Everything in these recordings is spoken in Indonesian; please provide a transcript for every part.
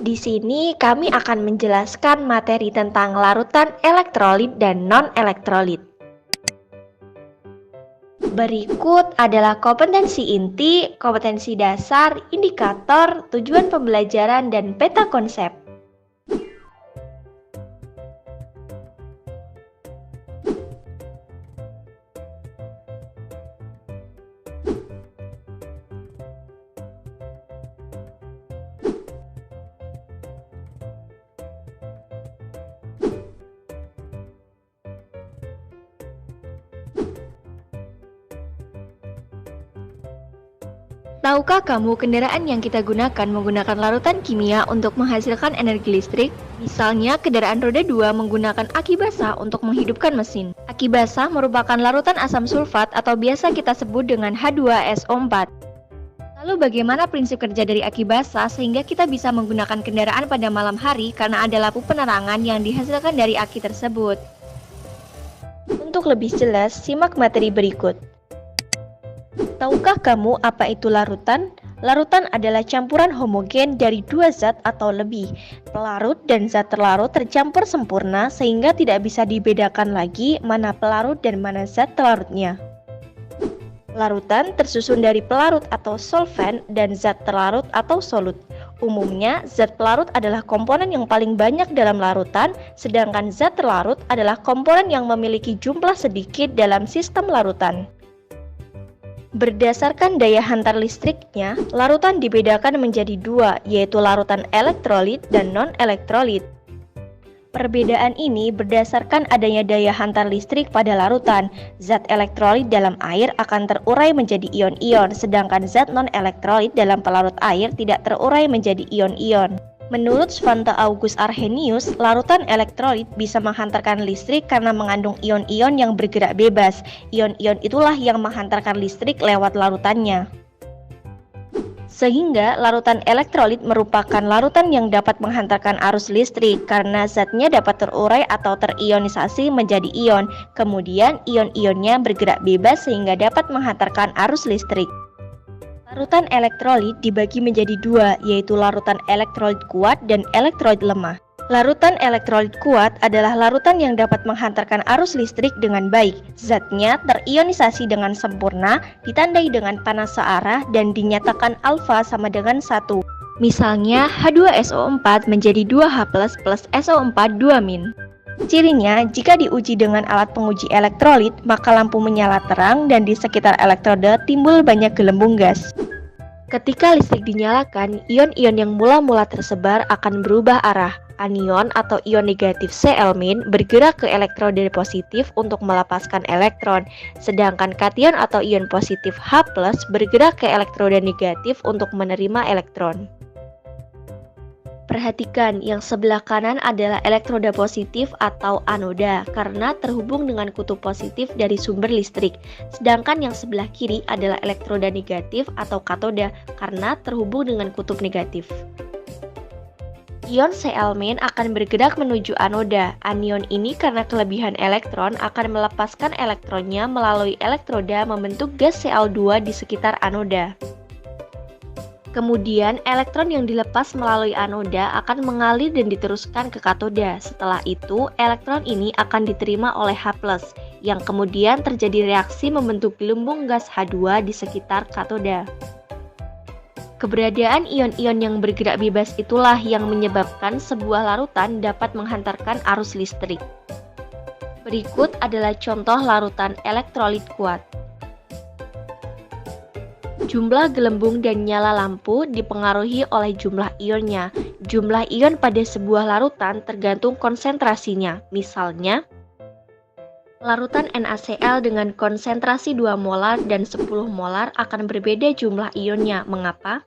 Di sini kami akan menjelaskan materi tentang larutan elektrolit dan non-elektrolit. Berikut adalah kompetensi inti, kompetensi dasar, indikator, tujuan pembelajaran, dan peta konsep. Tahukah kamu kendaraan yang kita gunakan menggunakan larutan kimia untuk menghasilkan energi listrik? Misalnya, kendaraan roda 2 menggunakan aki basah untuk menghidupkan mesin. Aki basah merupakan larutan asam sulfat atau biasa kita sebut dengan H2SO4. Lalu bagaimana prinsip kerja dari aki basah sehingga kita bisa menggunakan kendaraan pada malam hari karena ada lampu penerangan yang dihasilkan dari aki tersebut? Untuk lebih jelas, simak materi berikut. Tahukah kamu apa itu larutan? Larutan adalah campuran homogen dari dua zat atau lebih. Pelarut dan zat terlarut tercampur sempurna sehingga tidak bisa dibedakan lagi mana pelarut dan mana zat terlarutnya. Larutan tersusun dari pelarut atau solvent dan zat terlarut atau solut. Umumnya, zat pelarut adalah komponen yang paling banyak dalam larutan, sedangkan zat terlarut adalah komponen yang memiliki jumlah sedikit dalam sistem larutan. Berdasarkan daya hantar listriknya, larutan dibedakan menjadi dua, yaitu larutan elektrolit dan non-elektrolit. Perbedaan ini berdasarkan adanya daya hantar listrik pada larutan. Zat elektrolit dalam air akan terurai menjadi ion-ion, sedangkan zat non-elektrolit dalam pelarut air tidak terurai menjadi ion-ion. Menurut Svante August Arrhenius, larutan elektrolit bisa menghantarkan listrik karena mengandung ion-ion yang bergerak bebas. Ion-ion itulah yang menghantarkan listrik lewat larutannya. Sehingga larutan elektrolit merupakan larutan yang dapat menghantarkan arus listrik karena zatnya dapat terurai atau terionisasi menjadi ion. Kemudian ion-ionnya bergerak bebas sehingga dapat menghantarkan arus listrik. Larutan elektrolit dibagi menjadi dua, yaitu larutan elektrolit kuat dan elektrolit lemah. Larutan elektrolit kuat adalah larutan yang dapat menghantarkan arus listrik dengan baik. Zatnya terionisasi dengan sempurna, ditandai dengan panas searah, dan dinyatakan alfa sama dengan 1. Misalnya, H2SO4 menjadi 2H++ SO4 2-. Cirinya, jika diuji dengan alat penguji elektrolit, maka lampu menyala terang dan di sekitar elektroda timbul banyak gelembung gas. Ketika listrik dinyalakan, ion-ion yang mula-mula tersebar akan berubah arah. Anion atau ion negatif Cl- bergerak ke elektroda positif untuk melepaskan elektron, sedangkan kation atau ion positif H+ bergerak ke elektroda negatif untuk menerima elektron. Perhatikan, yang sebelah kanan adalah elektroda positif atau anoda karena terhubung dengan kutub positif dari sumber listrik. Sedangkan yang sebelah kiri adalah elektroda negatif atau katoda karena terhubung dengan kutub negatif. Ion Cl- akan bergerak menuju anoda. Anion ini karena kelebihan elektron akan melepaskan elektronnya melalui elektroda membentuk gas Cl2 di sekitar anoda. Kemudian, elektron yang dilepas melalui anoda akan mengalir dan diteruskan ke katoda. Setelah itu, elektron ini akan diterima oleh H+, yang kemudian terjadi reaksi membentuk gelembung gas H2 di sekitar katoda. Keberadaan ion-ion yang bergerak bebas itulah yang menyebabkan sebuah larutan dapat menghantarkan arus listrik. Berikut adalah contoh larutan elektrolit kuat. Jumlah gelembung dan nyala lampu dipengaruhi oleh jumlah ionnya. Jumlah ion pada sebuah larutan tergantung konsentrasinya. Misalnya, larutan NaCl dengan konsentrasi 2 molar dan 10 molar akan berbeda jumlah ionnya. Mengapa?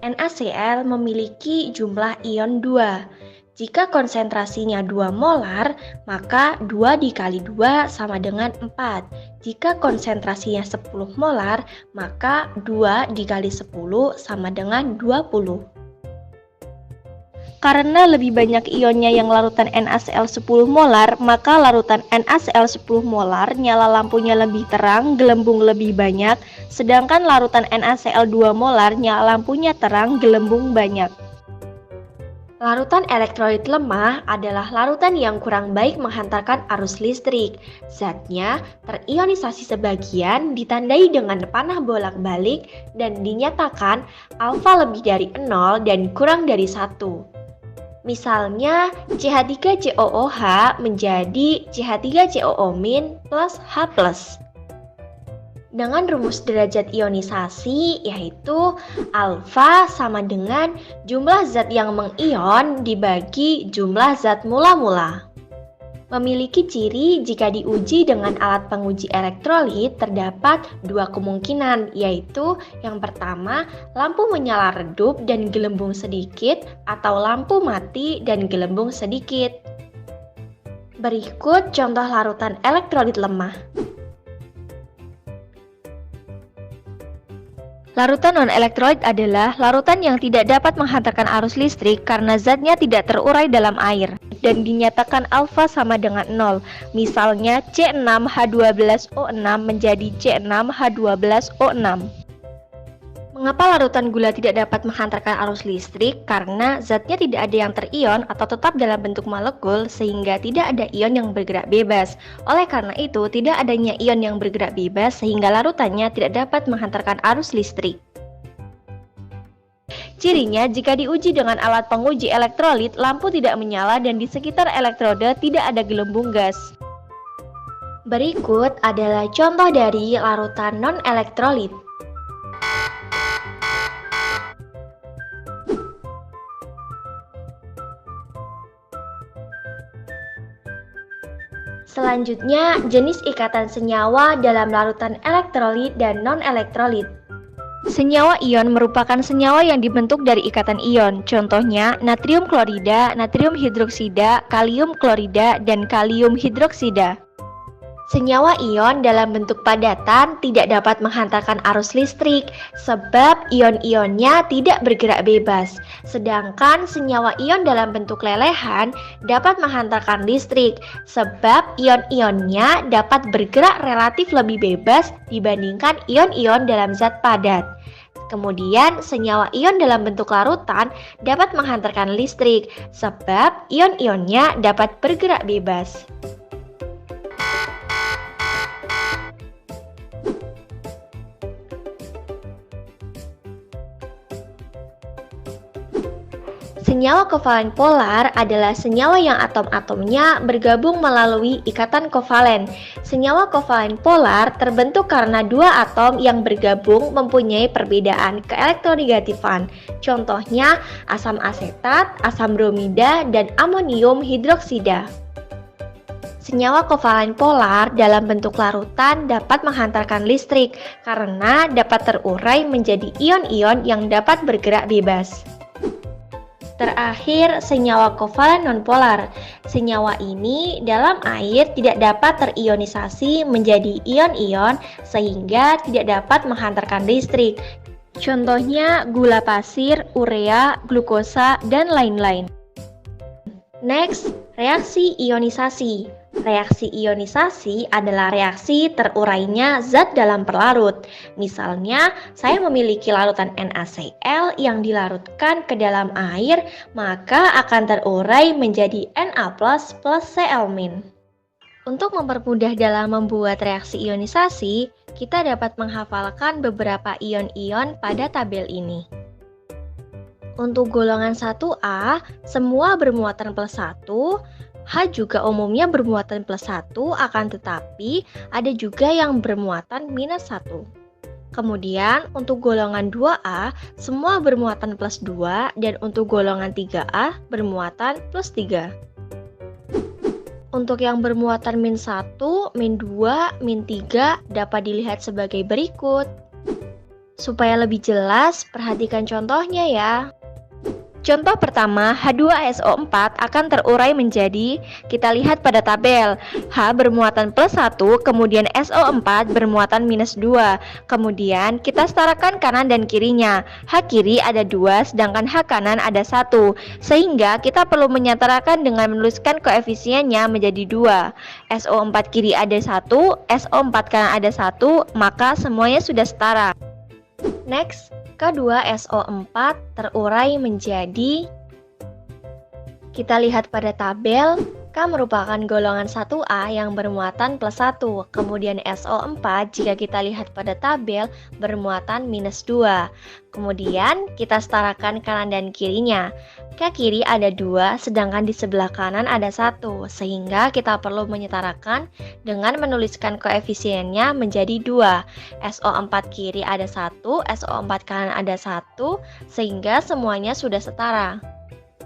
NaCl memiliki jumlah ion 2. Jika konsentrasinya 2 molar, maka 2 dikali 2 sama dengan 4. Jika konsentrasinya 10 molar, maka 2 dikali 10 sama dengan 20. Karena lebih banyak ionnya yang larutan NaCl 10 molar, maka larutan NaCl 10 molar nyala lampunya lebih terang, gelembung lebih banyak, sedangkan larutan NaCl 2 molar nyala lampunya terang, gelembung banyak. Larutan elektrolit lemah adalah larutan yang kurang baik menghantarkan arus listrik. Zatnya terionisasi sebagian ditandai dengan panah bolak-balik dan dinyatakan alfa lebih dari 0 dan kurang dari 1. Misalnya CH3COOH menjadi CH3COO- plus H+. Dengan rumus derajat ionisasi yaitu alfa sama dengan jumlah zat yang mengion dibagi jumlah zat mula-mula. Memiliki ciri jika diuji dengan alat penguji elektrolit terdapat dua kemungkinan, yaitu yang pertama lampu menyala redup dan gelembung sedikit atau lampu mati dan gelembung sedikit. Berikut contoh larutan elektrolit lemah. Larutan non-elektrolit adalah larutan yang tidak dapat menghantarkan arus listrik karena zatnya tidak terurai dalam air dan dinyatakan alfa sama dengan 0. Misalnya C6H12O6 menjadi C6H12O6. Mengapa larutan gula tidak dapat menghantarkan arus listrik? Karena zatnya tidak ada yang terion atau tetap dalam bentuk molekul sehingga tidak ada ion yang bergerak bebas. Oleh karena itu, tidak adanya ion yang bergerak bebas sehingga larutannya tidak dapat menghantarkan arus listrik. Cirinya, jika diuji dengan alat penguji elektrolit, lampu tidak menyala dan di sekitar elektroda tidak ada gelembung gas. Berikut adalah contoh dari larutan non-elektrolit. Selanjutnya, jenis ikatan senyawa dalam larutan elektrolit dan non-elektrolit. Senyawa ion merupakan senyawa yang dibentuk dari ikatan ion. Contohnya, natrium klorida, natrium hidroksida, kalium klorida, dan kalium hidroksida. Senyawa ion dalam bentuk padatan tidak dapat menghantarkan arus listrik sebab ion-ionnya tidak bergerak bebas. Sedangkan senyawa ion dalam bentuk lelehan dapat menghantarkan listrik sebab ion-ionnya dapat bergerak relatif lebih bebas dibandingkan ion-ion dalam zat padat. Kemudian, senyawa ion dalam bentuk larutan dapat menghantarkan listrik sebab ion-ionnya dapat bergerak bebas. Senyawa kovalen polar adalah senyawa yang atom-atomnya bergabung melalui ikatan kovalen. Senyawa kovalen polar terbentuk karena dua atom yang bergabung mempunyai perbedaan keelektronegatifan. Contohnya asam asetat, asam bromida, dan amonium hidroksida. Senyawa kovalen polar dalam bentuk larutan dapat menghantarkan listrik karena dapat terurai menjadi ion-ion yang dapat bergerak bebas. Terakhir, senyawa kovalen nonpolar. Senyawa ini dalam air tidak dapat terionisasi menjadi ion-ion sehingga tidak dapat menghantarkan listrik. Contohnya gula pasir, urea, glukosa, dan lain-lain. Next, reaksi ionisasi. Reaksi ionisasi adalah reaksi terurainya zat dalam pelarut. Misalnya, saya memiliki larutan NaCl yang dilarutkan ke dalam air, maka akan terurai menjadi Na+ plus Cl-. Untuk mempermudah dalam membuat reaksi ionisasi, kita dapat menghafalkan beberapa ion-ion pada tabel ini. Untuk golongan 1A, semua bermuatan +1, H juga umumnya bermuatan +1, akan tetapi ada juga yang bermuatan -1. Kemudian untuk golongan 2A, semua bermuatan +2 dan untuk golongan 3A bermuatan +3. Untuk yang bermuatan -1, -2, -3 dapat dilihat sebagai berikut. Supaya lebih jelas, perhatikan contohnya ya. Contoh pertama, H2SO4 akan terurai menjadi, kita lihat pada tabel, H bermuatan +1, kemudian SO4 bermuatan -2. Kemudian kita setarakan kanan dan kirinya. H kiri ada 2, sedangkan H kanan ada 1. Sehingga kita perlu menyetarakan dengan menuliskan koefisiennya menjadi 2. SO4 kiri ada 1, SO4 kanan ada 1, maka semuanya sudah setara. Next, K2SO4 terurai menjadi Kita lihat pada tabel, K merupakan golongan 1A yang bermuatan plus 1. Kemudian SO4 jika kita lihat pada tabel bermuatan minus 2. Kemudian kita setarakan kanan dan kirinya. K kiri ada 2, sedangkan di sebelah kanan ada 1. Sehingga kita perlu menyetarakan dengan menuliskan koefisiennya menjadi 2. SO4 kiri ada 1, SO4 kanan ada 1, sehingga semuanya sudah setara.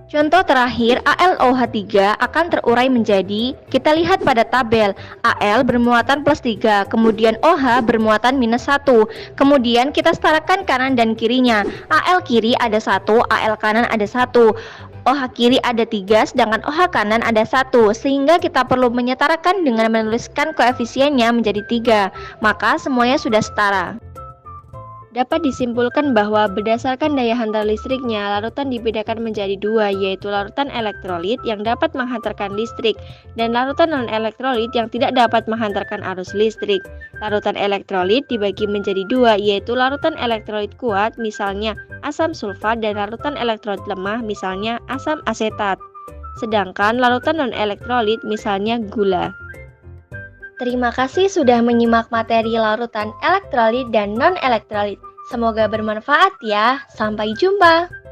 Contoh terakhir, AlOH3 akan terurai menjadi, kita lihat pada tabel, Al bermuatan plus 3, kemudian OH bermuatan minus 1, kemudian kita setarakan kanan dan kirinya. Al kiri ada 1, Al kanan ada 1, OH kiri ada 3, sedangkan OH kanan ada 1, sehingga kita perlu menyetarakan dengan menuliskan koefisiennya menjadi 3, maka semuanya sudah setara. Dapat disimpulkan bahwa berdasarkan daya hantar listriknya, larutan dibedakan menjadi dua, yaitu larutan elektrolit yang dapat menghantarkan listrik dan larutan non-elektrolit yang tidak dapat menghantarkan arus listrik. Larutan elektrolit dibagi menjadi dua, yaitu larutan elektrolit kuat, misalnya asam sulfat, dan larutan elektrolit lemah, misalnya asam asetat. Sedangkan larutan non-elektrolit misalnya gula. Terima kasih sudah menyimak materi larutan elektrolit dan non-elektrolit. Semoga bermanfaat ya. Sampai jumpa.